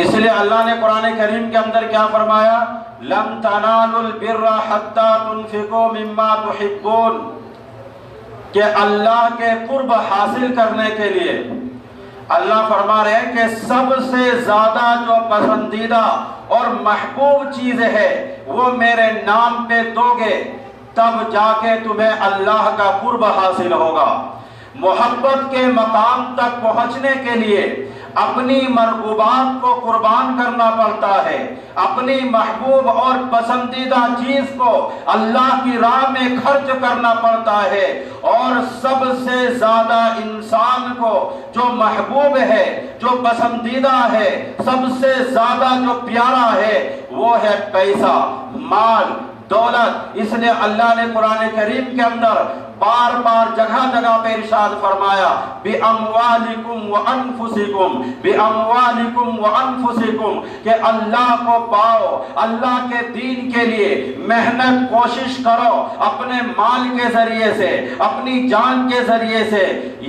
اس لیے اللہ نے قرآن کریم کے اندر کیا فرمایا؟ لن تنالوا البر حتى تنفقوا مما تحبون، کہ اللہ کے قرب حاصل کرنے کے لیے اللہ فرما رہے ہیں کہ سب سے زیادہ جو پسندیدہ اور محبوب چیز ہے وہ میرے نام پہ دو گے، تب جا کے تمہیں اللہ کا قرب حاصل ہوگا۔ محبت کے مقام تک پہنچنے کے لیے اپنی مرغوبات کو قربان کرنا پڑتا ہے، اپنی محبوب اور پسندیدہ چیز کو اللہ کی راہ میں خرچ کرنا پڑتا ہے، اور سب سے زیادہ انسان کو جو محبوب ہے، جو پسندیدہ ہے، سب سے زیادہ جو پیارا ہے وہ ہے پیسہ، مال، دولت۔ اس لیے اللہ نے قرآن کریم کے اندر بار بار جگہ جگہ پہ ارشاد فرمایا بِأَمْوَالِكُمْ وَأَنفُسِكُمْ بِأَمْوَالِكُمْ وَأَنفُسِكُمْ، کہ اللہ کو پاؤ، اللہ کے دین کے لیے محنت کوشش کرو اپنے مال کے ذریعے سے، اپنی جان کے ذریعے سے۔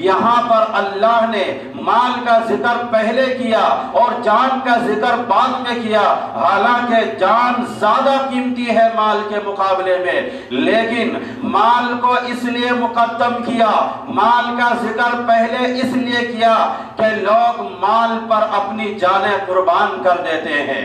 یہاں پر اللہ نے مال کا ذکر پہلے کیا اور جان کا ذکر بعد میں کیا، حالانکہ جان زیادہ قیمتی ہے مال کے مقابلے میں، لیکن مال کو اس لیے مقدم کیا، مال کا ذکر پہلے اس لیے کیا کہ لوگ مال پر اپنی جانیں قربان کر دیتے ہیں۔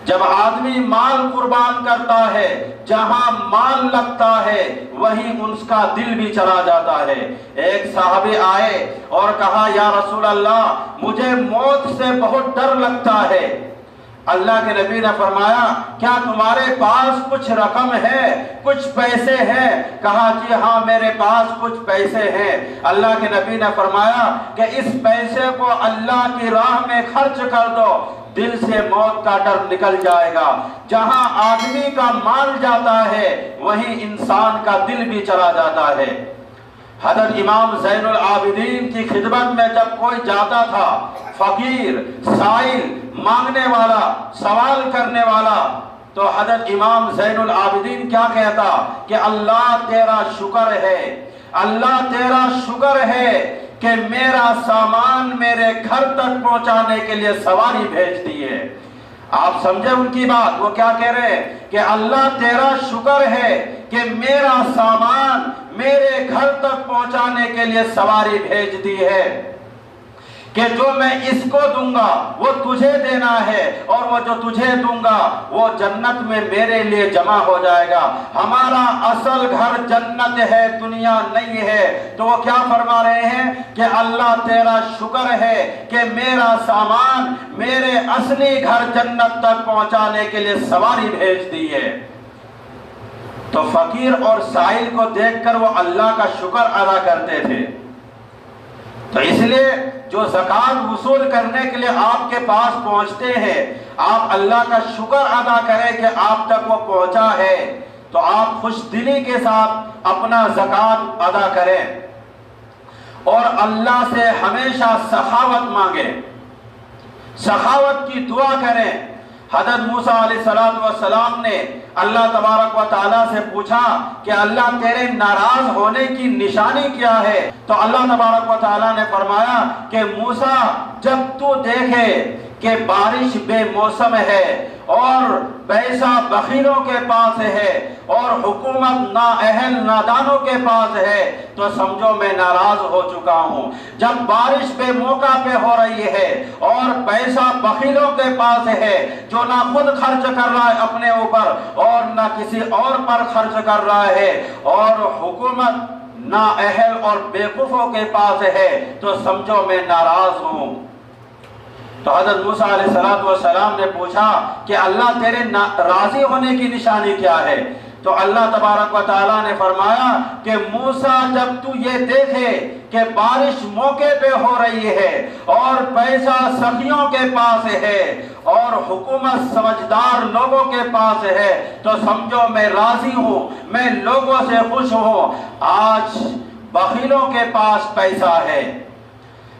جب آدمی مال قربان کرتا ہے، جہاں مال لگتا ہے وہیں اس کا دل بھی چلا جاتا ہے۔ ایک صحابی آئے اور کہا یا رسول اللہ مجھے موت سے بہت ڈر لگتا ہے۔ اللہ کے نبی نے فرمایا کیا تمہارے پاس کچھ رقم ہے، کچھ پیسے ہیں؟ کہا جی ہاں میرے پاس کچھ پیسے ہیں۔ اللہ کے نبی نے فرمایا کہ اس پیسے کو اللہ کی راہ میں خرچ کر دو، دل سے موت کا ڈر نکل جائے گا۔ جہاں آدمی کا مال جاتا ہے وہیں انسان کا دل بھی چلا جاتا ہے۔ حضرت امام زین العابدین کی خدمت میں جب کوئی جاتا تھا، فقیر، سائل، مانگنے والا، سوال کرنے والا، تو حضرت امام زین العابدین کیا کہتا کہ اللہ تیرا شکر ہے، اللہ تیرا شکر ہے کہ میرا سامان میرے گھر تک پہنچانے کے لیے سواری بھیج دی ہے۔ آپ سمجھے ان کی بات؟ وہ کیا کہہ رہے ہیں کہ اللہ تیرا شکر ہے کہ میرا سامان میرے گھر تک پہنچانے کے لیے سواری بھیج دی ہے، کہ جو میں اس کو دوں گا وہ تجھے دینا ہے، اور وہ جو تجھے دوں گا وہ جنت میں میرے لیے جمع ہو جائے گا۔ ہمارا اصل گھر جنت ہے، دنیا نہیں ہے۔ تو وہ کیا فرما رہے ہیں کہ اللہ تیرا شکر ہے کہ میرا سامان میرے اصلی گھر جنت تک پہنچانے کے لیے سواری بھیج دی ہے۔ تو فقیر اور سائل کو دیکھ کر وہ اللہ کا شکر ادا کرتے تھے۔ تو اس لیے جو زکوٰۃ وصول کرنے کے لیے آپ کے پاس پہنچتے ہیں، آپ اللہ کا شکر ادا کریں کہ آپ تک وہ پہنچا ہے، تو آپ خوش دلی کے ساتھ اپنا زکوٰۃ ادا کریں اور اللہ سے ہمیشہ سخاوت مانگیں، سخاوت کی دعا کریں۔ حضرت موسیٰ علیہ السلام نے اللہ تبارک و تعالیٰ سے پوچھا کہ اللہ تیرے ناراض ہونے کی نشانی کیا ہے؟ تو اللہ تبارک و تعالیٰ نے فرمایا کہ موسیٰ جب تو دیکھے کہ بارش بے موسم ہے اور پیسہ بخیلوں کے پاس ہے اور حکومت نااہل نادانوں کے پاس ہے تو سمجھو میں ناراض ہو چکا ہوں۔ جب بارش بے موقع پہ ہو رہی ہے اور پیسہ بخیلوں کے پاس ہے جو نہ خود خرچ کر رہا ہے اپنے اوپر اور نہ کسی اور پر خرچ کر رہا ہے، اور حکومت نااہل اور بیوقوفوں کے پاس ہے، تو سمجھو میں ناراض ہوں۔ تو حضرت موسیٰ علیہ السلام نے پوچھا کہ اللہ تیرے راضی ہونے کی نشانی کیا ہے؟ تو اللہ تبارک و تعالیٰ نے فرمایا کہ موسیٰ جب تو یہ دیکھے کہ بارش موقع پہ ہو رہی ہے اور پیسہ سخیوں کے پاس ہے اور حکومت سمجھدار لوگوں کے پاس ہے تو سمجھو میں راضی ہوں، میں لوگوں سے خوش ہوں۔ آج بخیلوں کے پاس پیسہ ہے،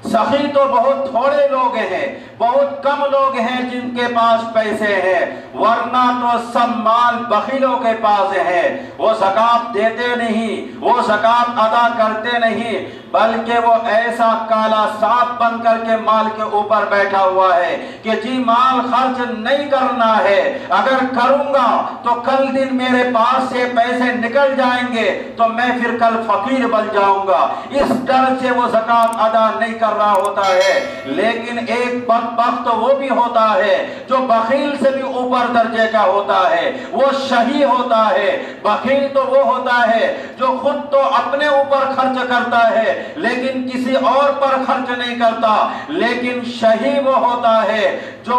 سخی تو بہت تھوڑے لوگ ہیں، بہت کم لوگ ہیں جن کے پاس پیسے ہیں، ورنہ تو سب مال بخیلوں کے پاس ہے۔ وہ زکوٰۃ دیتے نہیں، وہ زکوٰۃ ادا کرتے نہیں، بلکہ وہ ایسا کالا سانپ بن کر کے مال کے اوپر بیٹھا ہوا ہے کہ جی مال خرچ نہیں کرنا ہے، اگر کروں گا تو کل دن میرے پاس سے پیسے نکل جائیں گے تو میں پھر کل فقیر بن جاؤں گا، اس ڈر سے وہ زکوٰۃ ادا نہیں کر رہا ہوتا ہے۔ لیکن ایک بدبخت وہ بھی ہوتا ہے جو بخیل سے بھی اوپر درجے کا ہوتا ہے، وہ شہی ہوتا ہے۔ بخیل تو وہ ہوتا ہے جو خود تو اپنے اوپر خرچ کرتا ہے لیکن کسی اور پر خرچ نہیں کرتا، لیکن شہی وہ ہوتا ہے جو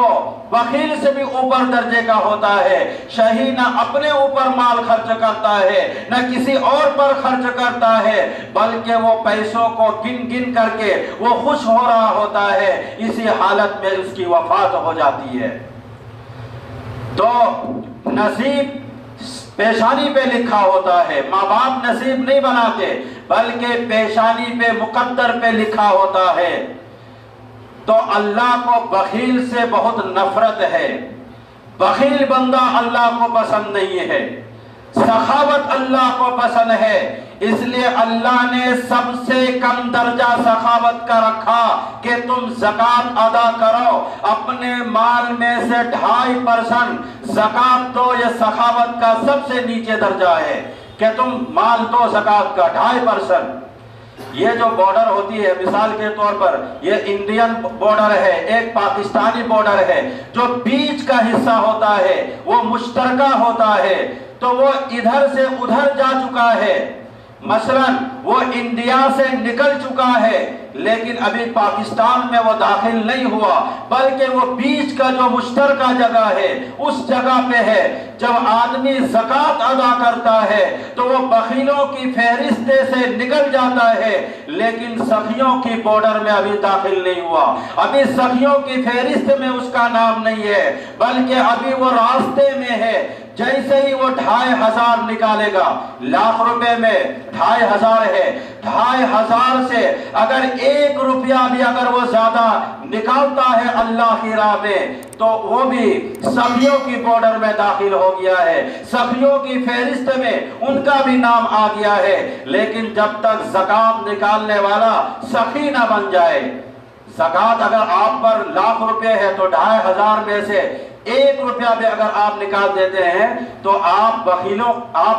بخیل سے بھی اوپر درجے کا ہوتا ہے۔ شہی نہ اپنے اوپر مال خرچ کرتا ہے نہ کسی اور پر خرچ کرتا ہے، بلکہ وہ پیسوں کو گن گن کر کے وہ خوش ہو رہا ہوتا ہے، اسی حالت میں اس کی وفات ہو جاتی ہے۔ تو نصیب پیشانی پہ لکھا ہوتا ہے، ماں باپ نصیب نہیں بناتے بلکہ پیشانی پہ مقدر پہ لکھا ہوتا ہے۔ تو اللہ کو بخیل سے بہت نفرت ہے، بخیل بندہ اللہ کو پسند نہیں ہے، سخاوت اللہ کو پسند ہے، اس لیے اللہ نے سب سے کم درجہ سخاوت کا رکھا کہ تم زکوٰۃ ادا کرو، اپنے مال میں سے 2.5% زکوٰۃ دو۔ یہ سخاوت کا سب سے نیچے درجہ ہے کہ تم مال دو زکوٰۃ کا 2.5%۔ یہ جو بارڈر ہوتی ہے، مثال کے طور پر یہ انڈین بارڈر ہے، ایک پاکستانی بارڈر ہے، جو بیچ کا حصہ ہوتا ہے وہ مشترکہ ہوتا ہے، تو وہ ادھر سے ادھر جا چکا ہے، مثلا وہ انڈیا سے نکل چکا ہے لیکن ابھی پاکستان میں وہ داخل نہیں ہوا، بلکہ وہ بیچ کا جو مشترکہ جگہ ہے اس جگہ پہ ہے۔ جب آدمی زکوٰۃ ادا کرتا ہے تو وہ بخیلوں کی فہرست سے نکل جاتا ہے لیکن سخیوں کی بارڈر میں ابھی داخل نہیں ہوا، ابھی سخیوں کی فہرست میں اس کا نام نہیں ہے، بلکہ ابھی وہ راستے میں ہے۔ جیسے ہی وہ 2.5 نکالے گا، لاکھ روپے میں 2.5 ہے، 2.5 سے اگر 1 روپیہ بھی اگر وہ زیادہ نکالتا ہے اللہ کی راہ میں تو وہ بھی سخیوں کی بارڈر میں داخل ہو گیا ہے، سخیوں کی فہرست میں ان کا بھی نام آ گیا ہے۔ لیکن جب تک زکوٰۃ نکالنے والا سخی نہ بن جائے، زکوٰۃ اگر آپ پر 1,00,000 روپے ہے تو 2.5 میں سے 1 روپیہ بھی اگر آپ نکال دیتے ہیں تو آپ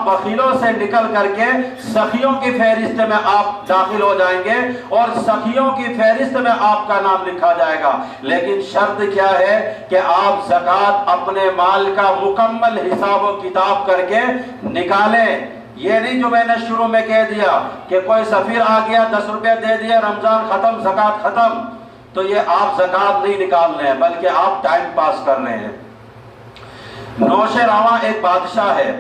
بخیلوں سے نکل کر کے سخیوں کی فہرست میں آپ داخل ہو جائیں گے اور سخیوں کی فہرست میں آپ کا نام لکھا جائے گا۔ لیکن شرط کیا ہے کہ آپ زکوٰۃ اپنے مال کا مکمل حساب و کتاب کر کے نکالیں۔ یہ نہیں جو میں نے شروع میں کہہ دیا کہ کوئی سفیر آ گیا 10 روپے دے دیا، رمضان ختم، زکوٰۃ ختم، تو یہ آپ زکوٰۃ نہیں نکال رہے ہیں بلکہ آپ ٹائم پاس کر رہے ہیں۔ نوشیروان ایک بادشاہ ہے،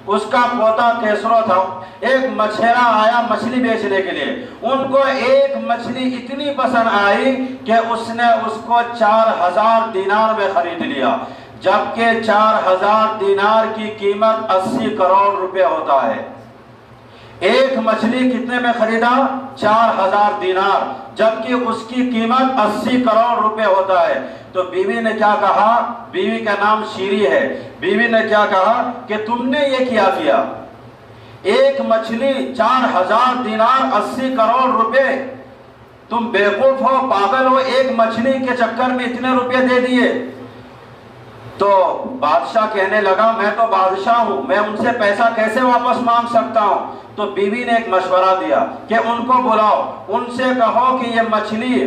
اس کا پوتا کیسرو تھا، ایک مچھیرا آیا مچھلی بیچنے کے لیے، ان کو ایک مچھلی اتنی پسند آئی کہ اس نے اس کو 4,000 دینار میں خرید لیا، جبکہ 4,000 دینار کی قیمت 80 کروڑ روپے ہوتا ہے۔ ایک مچھلی کتنے میں خریدا؟ 4,000 دینار، جبکہ اس کی قیمت 80 کروڑ روپے ہوتا ہے۔ تو بیوی نے کیا کہا؟ بیوی کا نام شیری ہے۔ بیوی نے کیا کہا کہ تم نے یہ کیا کیا؟ ایک مچھلی 4,000 دینار 80 کروڑ روپے، تم بیوقوف ہو، پاگل ہو، ایک مچھلی کے چکر میں اتنے روپے دے دیے؟ تو بادشاہ کہنے لگا میں تو بادشاہ ہوں، میں ان سے پیسہ کیسے واپس مانگ سکتا ہوں؟ تو بیوی نے ایک مشورہ دیا کہ ان کو بلاؤ، ان سے کہو کہ یہ مچھلی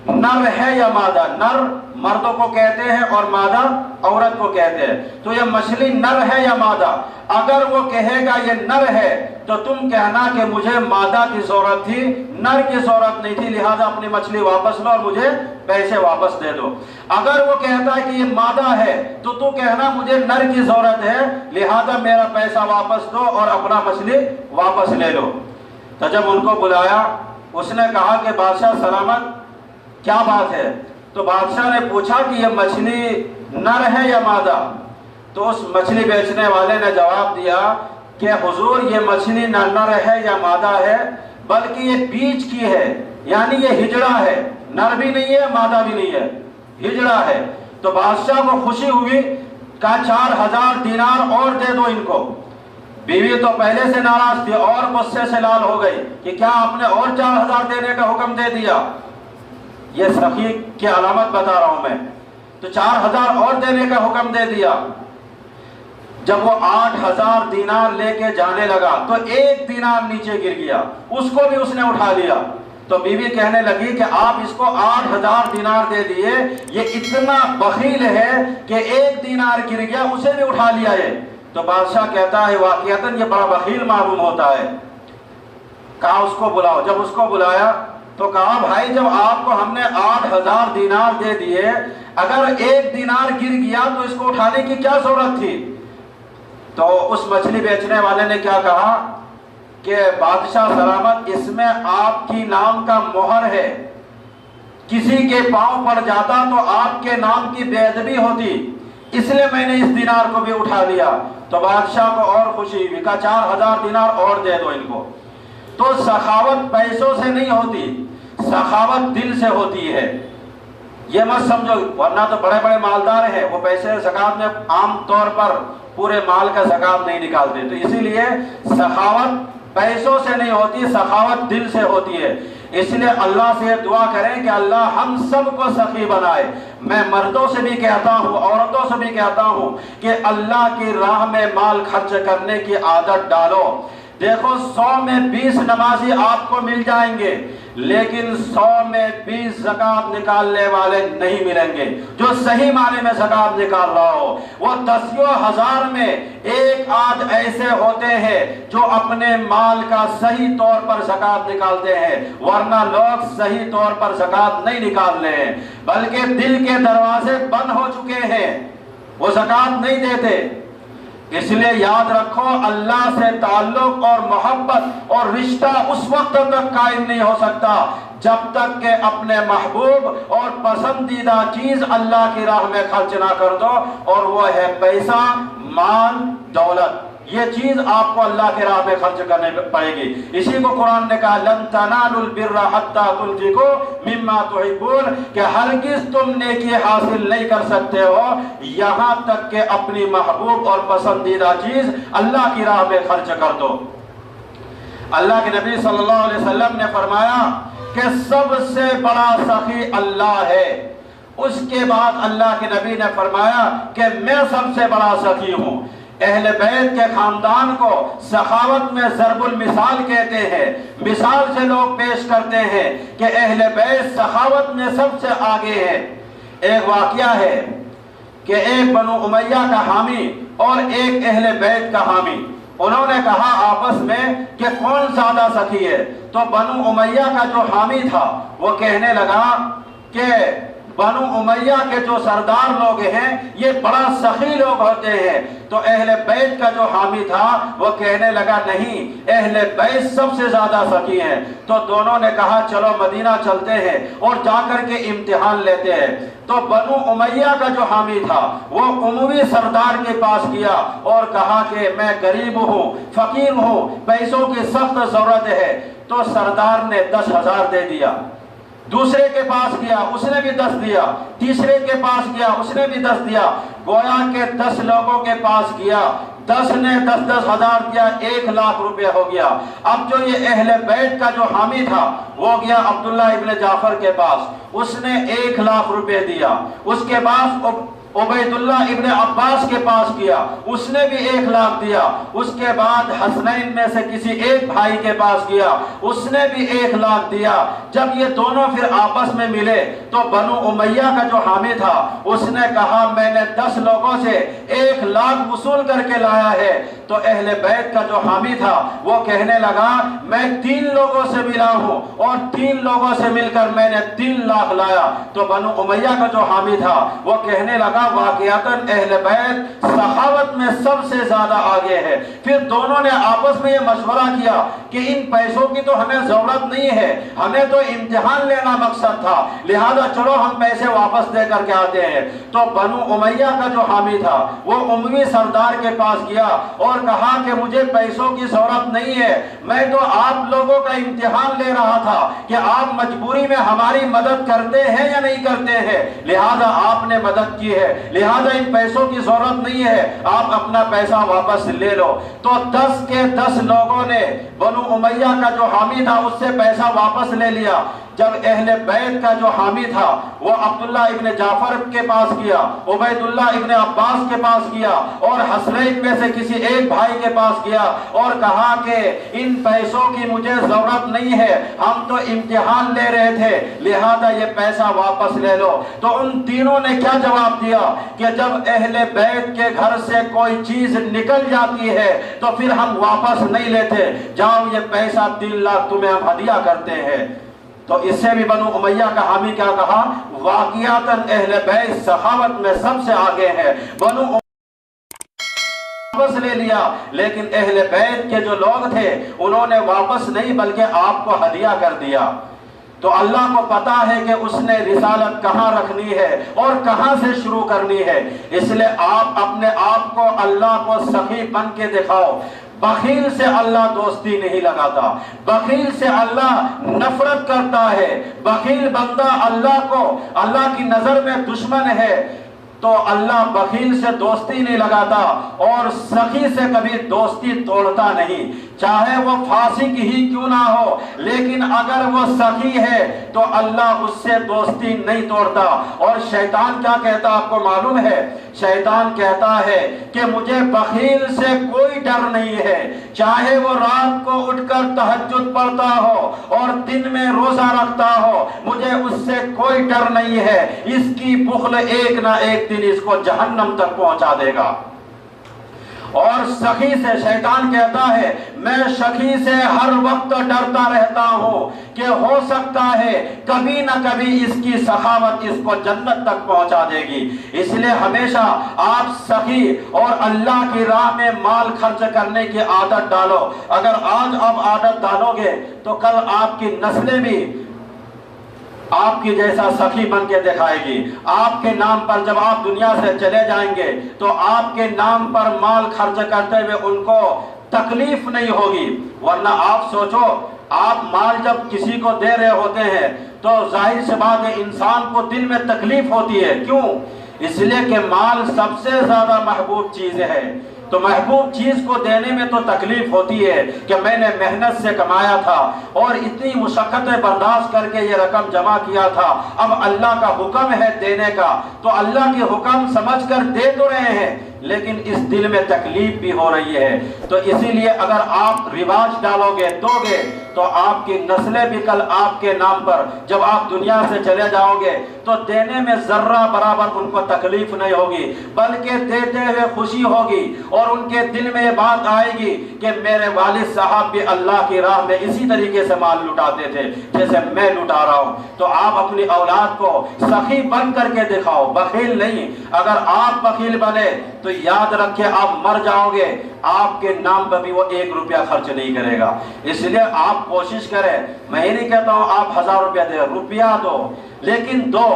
نر ہے یا مادہ؟ نر مردوں کو کہتے ہیں اور مادہ عورت کو کہتے ہیں، تو یہ مچھلی نر ہے یا مادہ؟ اگر وہ کہے گا یہ نر ہے تو تم کہنا کہ مجھے مادہ کی ضرورت تھی، نر کی ضرورت نہیں تھی، لہذا اپنی مچھلی واپس لو اور مجھے پیسے واپس دے دو۔ اگر وہ کہتا ہے کہ یہ مادہ ہے تو تو کہنا مجھے نر کی ضرورت ہے، لہذا میرا پیسہ واپس دو اور اپنا مچھلی واپس لے لو۔ تو جب ان کو بلایا، اس نے کہا کہ بادشاہ سلامت، کیا بات ہے؟ تو بادشاہ نے پوچھا کہ یہ مچھلی نر ہے یا مادہ؟ تو اس مچھلی بیچنے والے نے جواب دیا کہ حضور یہ مچھلی نہ نر ہے یا مادہ ہے بلکہ یہ بیچ کی ہے، یعنی یہ ہجڑا ہے، نر بھی نہیں ہے مادہ بھی نہیں ہے، ہجڑا ہے۔ تو بادشاہ کو خوشی ہوئی، کہا 4,000 دینار اور دے دو ان کو۔ بیوی تو پہلے سے ناراض تھی اور غصے سے لال ہو گئی کہ کیا آپ نے اور 4000 دینے کا حکم دے دیا؟ یہ سخی کی علامت بتا رہا ہوں میں. تو 4000 اور دینے کا حکم دے دیا. جب وہ 8000 دینار لے کے جانے لگا تو 1 دینار نیچے گر گیا، اس کو بھی اس نے اٹھا لیا. تو بیوی کہنے لگی کہ آپ اس کو 8000 دینار دے دیے، یہ اتنا بخیل ہے کہ 1 دینار گر گیا اسے بھی اٹھا لیا ہے. تو بادشاہ کہتا ہے واقعتاً یہ بڑا بخیل معلوم ہوتا ہے. کہا اس کو بلاؤ. جب اس کو بلایا تو کہا بھائی جب آپ کو ہم نے 8000 دینار دے دیے، اگر 1 دینار گر گیا تو اس کو اٹھانے کی کیا ضرورت تھی؟ تو اس مچھلی بیچنے والے نے کیا کہا کہ بادشاہ سلامت، اس میں آپ کی نام کا مہر ہے، کسی کے پاؤں پڑ جاتا تو آپ کے نام کی بے ادبی ہوتی، اس لیے میں نے اس دینار کو بھی اٹھا لیا. تو بادشاہ کو اور خوشی ہوئی، کہا 4000 دینار اور دے دو ان کو. تو سخاوت پیسوں سے نہیں ہوتی، سخاوت دل سے ہوتی ہے. یہ مت سمجھو، ورنہ تو بڑے بڑے مالدار ہیں وہ پیسے زکات میں عام طور پر پورے مال کا زکات نہیں نکالتے. تو اسی لیے سخاوت پیسوں سے نہیں ہوتی، سخاوت دل سے ہوتی ہے. اس لیے اللہ سے دعا کریں کہ اللہ ہم سب کو سخی بنائے. میں مردوں سے بھی کہتا ہوں، عورتوں سے بھی کہتا ہوں کہ اللہ کی راہ میں مال خرچ کرنے کی عادت ڈالو. دیکھو 100 میں 20 نمازی آپ کو مل جائیں گے، لیکن 100 میں 20 زکات نکالنے والے نہیں ملیں گے جو صحیح معنی میں زکات نکال رہا ہو. وہ 10,000 میں 1 آدھ ایسے ہوتے ہیں جو اپنے مال کا صحیح طور پر زکات نکالتے ہیں، ورنہ لوگ صحیح طور پر زکات نہیں نکال رہے ہیں، بلکہ دل کے دروازے بند ہو چکے ہیں، وہ زکات نہیں دیتے. اس لیے یاد رکھو اللہ سے تعلق اور محبت اور رشتہ اس وقت تک قائم نہیں ہو سکتا جب تک کہ اپنے محبوب اور پسندیدہ چیز اللہ کی راہ میں خرچ نہ کر دو، اور وہ ہے پیسہ، مال، دولت. یہ چیز آپ کو اللہ کی راہ میں خرچ کرنے پڑے گی. اسی کو قرآن نے کہا لن تنالوا البر حتى تنفقوا مما تحبون، کہ ہرگز تم نیکی حاصل نہیں کر سکتے ہو یہاں تک کہ اپنی محبوب اور پسندیدہ چیز اللہ کی راہ میں خرچ کر دو. اللہ کے نبی صلی اللہ علیہ وسلم نے فرمایا کہ سب سے بڑا سخی اللہ ہے. اس کے بعد اللہ کے نبی نے فرمایا کہ میں سب سے بڑا سخی ہوں. اہل بیت کے خاندان کو سخاوت میں ضرب المثال کہتے ہیں. مثال سے لوگ پیش کرتے ہیں کہ اہل بیت سخاوت میں سب سے آگے ہے. ایک واقعہ ہے کہ ایک بنو امیہ کا حامی اور ایک اہل بیت کا حامی، انہوں نے کہا آپس میں کہ کون زیادہ سخی ہے. تو بنو امیہ کا جو حامی تھا وہ کہنے لگا کہ بنو امیہ کے جو سردار لوگ ہیں یہ بڑا سخی لوگ ہوتے ہیں. تو اہل بیت کا جو حامی تھا وہ کہنے لگا نہیں، اہل بیت سب سے زیادہ سخی ہیں. تو دونوں نے کہا چلو مدینہ چلتے ہیں اور جا کر کے امتحان لیتے ہیں. تو بنو امیہ کا جو حامی تھا وہ عموی سردار کے پاس گیا اور کہا کہ میں غریب ہوں، فقیر ہوں، پیسوں کی سخت ضرورت ہے. تو سردار نے 10,000 دے دیا. دوسرے کے پاس گیا اس نے بھی 10 دیا، تیسرے کے پاس گیا اس نے بھی 10 دیا. گویا کہ 10 لوگوں کے پاس گیا، 10 نے 10,000 دیا، 1,00,000 روپے ہو گیا. اب جو یہ اہل بیت کا جو حامی تھا وہ گیا عبداللہ ابن جعفر کے پاس، اس نے 1,00,000 روپے دیا. اس کے بعد عبید اللہ ابن عباس کے پاس گیا، اس نے بھی 1,00,000 دیا. اس کے بعد حسنین میں سے کسی ایک بھائی کے پاس گیا، اس نے بھی 1,00,000 دیا. جب یہ دونوں پھر آپس میں ملے تو بنو امیہ کا جو حامی تھا اس نے کہا میں نے 10 لوگوں سے 1,00,000 وصول کر کے لایا ہے. تو اہل بیت کا جو حامی تھا وہ کہنے لگا میں 3 لوگوں سے ملا ہوں اور 3 لوگوں سے مل کر میں نے 3,00,000 لایا. تو بنو امیہ کا جو حامی تھا وہ کہنے لگا واقعتاً اہل بیت سخاوت میں سب سے زیادہ آگے ہے. پھر دونوں نے آپس میں یہ مشورہ کیا کہ ان پیسوں کی تو ہمیں ضرورت نہیں ہے، ہمیں تو امتحان لینا مقصد تھا، لہذا چلو ہم پیسے واپس دے کر کے آتے ہیں. تو بنو امیہ کا جو حامی تھا وہ عموی سردار کے پاس گیا اور کہا کہ مجھے پیسوں کی ضرورت نہیں ہے، میں تو آپ لوگوں کا امتحان لے رہا تھا، کہ آپ مجبوری میں ہماری مدد کرتے ہیں یا نہیں کرتے ہیں، لہذا آپ نے مدد کی ہے، لہذا ان پیسوں کی ضرورت نہیں ہے، آپ اپنا پیسہ واپس لے لو۔ تو 10 کے 10 لوگوں نے بنو امیہ کا جو حامی تھا اس سے پیسہ واپس لے لیا۔ جب اہل بیت کا جو حامی تھا وہ عبداللہ ابن جعفر کے پاس گیا، عبید اللہ ابن عباس کے پاس گیا اور حسنین میں سے کسی ایک بھائی کے پاس گیا اور کہا کہ ان پیسوں کی مجھے ضرورت نہیں ہے، ہم تو امتحان لے رہے تھے، لہذا یہ پیسہ واپس لے لو۔ تو ان تینوں نے کیا جواب دیا کہ جب اہل بیت کے گھر سے کوئی چیز نکل جاتی ہے تو پھر ہم واپس نہیں لیتے، جاؤ یہ پیسہ 3 لاکھ تمہیں ہم ہدیہ کرتے ہیں۔ تو اس سے بھی بنو امیہ کا حامی کیا کہا، واقعاتاً اہل بیت سخاوت میں سب سے آگے ہے، بنو واپس لے لیا، لیکن اہل بیت کے جو لوگ تھے انہوں نے واپس نہیں بلکہ آپ کو ہدیہ کر دیا۔ تو اللہ کو پتا ہے کہ اس نے رسالت کہاں رکھنی ہے اور کہاں سے شروع کرنی ہے، اس لیے آپ اپنے آپ کو اللہ کو سخی بن کے دکھاؤ۔ بخیل سے اللہ دوستی نہیں لگاتا، بخیل سے اللہ نفرت کرتا ہے، بخیل بندہ اللہ کی نظر میں دشمن ہے۔ تو اللہ بخیل سے دوستی نہیں لگاتا اور سخی سے کبھی دوستی توڑتا نہیں، چاہے وہ فاسق ہی کیوں نہ ہو، لیکن اگر وہ سخی ہے تو اللہ اس سے دوستی نہیں توڑتا۔ اور شیطان کیا کہتا آپ کو معلوم ہے؟ شیطان کہتا ہے کہ مجھے بخیل سے کوئی ڈر نہیں ہے، چاہے وہ رات کو اٹھ کر تہجد پڑھتا ہو اور دن میں روزہ رکھتا ہو، مجھے اس سے کوئی ڈر نہیں ہے، اس کی بخل ایک نہ ایک دن اس کو جہنم تک پہنچا دے گا۔ اور سخی سے شیطان کہتا ہے میں سخی سے ہر وقت ڈرتا رہتا ہوں کہ ہو سکتا ہے کبھی نہ کبھی اس کی سخاوت اس کو جنت تک پہنچا دے گی۔ اس لیے ہمیشہ آپ سخی اور اللہ کی راہ میں مال خرچ کرنے کی عادت ڈالو۔ اگر آج آپ عادت ڈالو گے تو کل آپ کی نسلیں بھی آپ کی جیسا سخی بن کے دکھائے گی۔ آپ کے نام پر جب آپ دنیا سے چلے جائیں گے تو آپ کے نام پر مال خرچ کرتے ہوئے ان کو تکلیف نہیں ہوگی، ورنہ آپ سوچو آپ مال جب کسی کو دے رہے ہوتے ہیں تو ظاہر سی بات ہے انسان کو دل میں تکلیف ہوتی ہے۔ کیوں؟ اس لیے کہ مال سب سے زیادہ محبوب چیز ہے، تو محبوب چیز کو دینے میں تو تکلیف ہوتی ہے کہ میں نے محنت سے کمایا تھا اور اتنی مشقتیں برداشت کر کے یہ رقم جمع کیا تھا، اب اللہ کا حکم ہے دینے کا تو اللہ کی حکم سمجھ کر دے تو رہے ہیں، لیکن اس دل میں تکلیف بھی ہو رہی ہے۔ تو اسی لیے اگر آپ رواج ڈالو گے دو گے تو آپ کی نسلیں بھی کل آپ کے نام پر جب آپ دنیا سے چلے جاؤ گے تو دینے میں ذرہ برابر ان کو تکلیف نہیں ہوگی، بلکہ دیتے ہوئے خوشی ہوگی اور ان کے دل میں یہ بات آئے گی کہ میرے والد صاحب بھی اللہ کی راہ میں اسی طریقے سے مال لٹاتے تھے جیسے میں لٹا رہا ہوں۔ تو آپ اپنی اولاد کو سخی بن کر کے دکھاؤ، بخیل نہیں۔ اگر آپ بخیل بنے تو یاد رکھے آپ مر جاؤ گے، آپ کے نام پر بھی وہ 1 روپیہ خرچ نہیں کرے گا۔ اس لیے آپ کوشش کریں، میں ہی نہیں کہتا ہوں آپ 1000 روپیہ دے، روپیہ دو لیکن دو،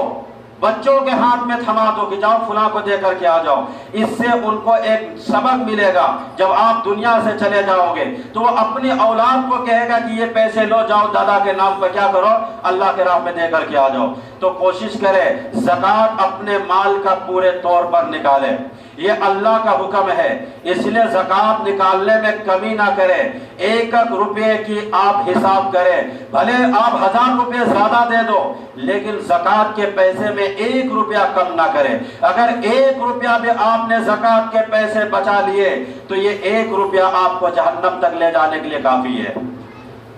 بچوں کے ہاتھ میں تھما دو کہ جاؤ فلاں کو دے کر کے آ جاؤ۔ اس سے ان کو ایک سبق ملے گا، جب آپ دنیا سے چلے جاؤ گے تو وہ اپنی اولاد کو کہے گا کہ یہ پیسے لو، جاؤ دادا کے نام پر کیا کرو، اللہ کے راہ میں دے کر کے آ جاؤ۔ تو کوشش کرے زکوٰۃ اپنے مال کا پورے طور پر نکالے، یہ اللہ کا حکم ہے، اس لیے زکوٰۃ نکالنے میں کمی نہ کرے۔ 1 روپے کی آپ حساب کریں، بھلے آپ 1000 روپے زیادہ دے دو لیکن زکوٰۃ کے پیسے میں 1 روپیہ کم نہ کریں۔ اگر 1 روپیہ بھی آپ نے زکوٰۃ کے پیسے بچا لیے تو یہ 1 روپیہ آپ کو جہنم تک لے جانے کے لیے کافی ہے۔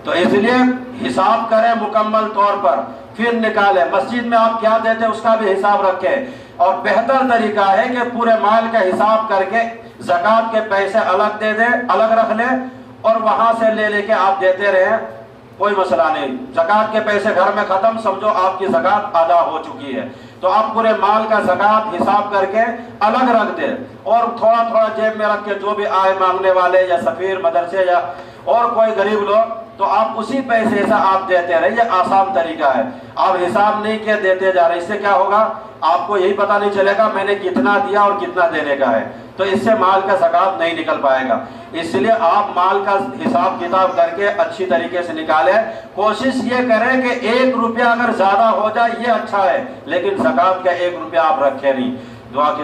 تو اس لیے حساب کریں مکمل طور پر، پھر نکالیں۔ مسجد میں آپ کیا دیتے اس کا بھی حساب رکھیں، اور بہتر طریقہ ہے کہ پورے مال کا حساب کر کے زکوٰۃ کے پیسے الگ دے دیں، الگ رکھ لیں اور وہاں سے لے کے آپ دیتے رہیں، کوئی مسئلہ نہیں۔ زکوٰۃ کے پیسے گھر میں ختم، سمجھو آپ کی زکوٰۃ ادا ہو چکی ہے، تو آپ پورے مال کا زکوٰۃ حساب کر کے الگ رکھ دیں اور تھوڑا تھوڑا جیب میں رکھ کے جو بھی آئے مانگنے والے یا سفیر مدرسے یا اور کوئی غریب لوگ تو آپ اسی پیسے سے آپ دیتے رہے۔ یہ آسان طریقہ ہے، آپ حساب نہیں کیا دیتے جا رہے، اس سے کیا ہوگا آپ کو یہی پتہ نہیں چلے گا میں نے کتنا دیا اور کتنا دینے کا ہے۔ تو اس سے مال کا زکوٰۃ نہیں نکل پائے گا. اس لیے آپ مال کا حساب کتاب کر کے اچھی طریقے سے نکالیں. کوشش یہ کریں کہ 1 روپیہ اگر زیادہ ہو جائے یہ اچھا ہے، لیکن زکوٰۃ کا 1 روپیہ آپ رکھیں نہیں. دعا کے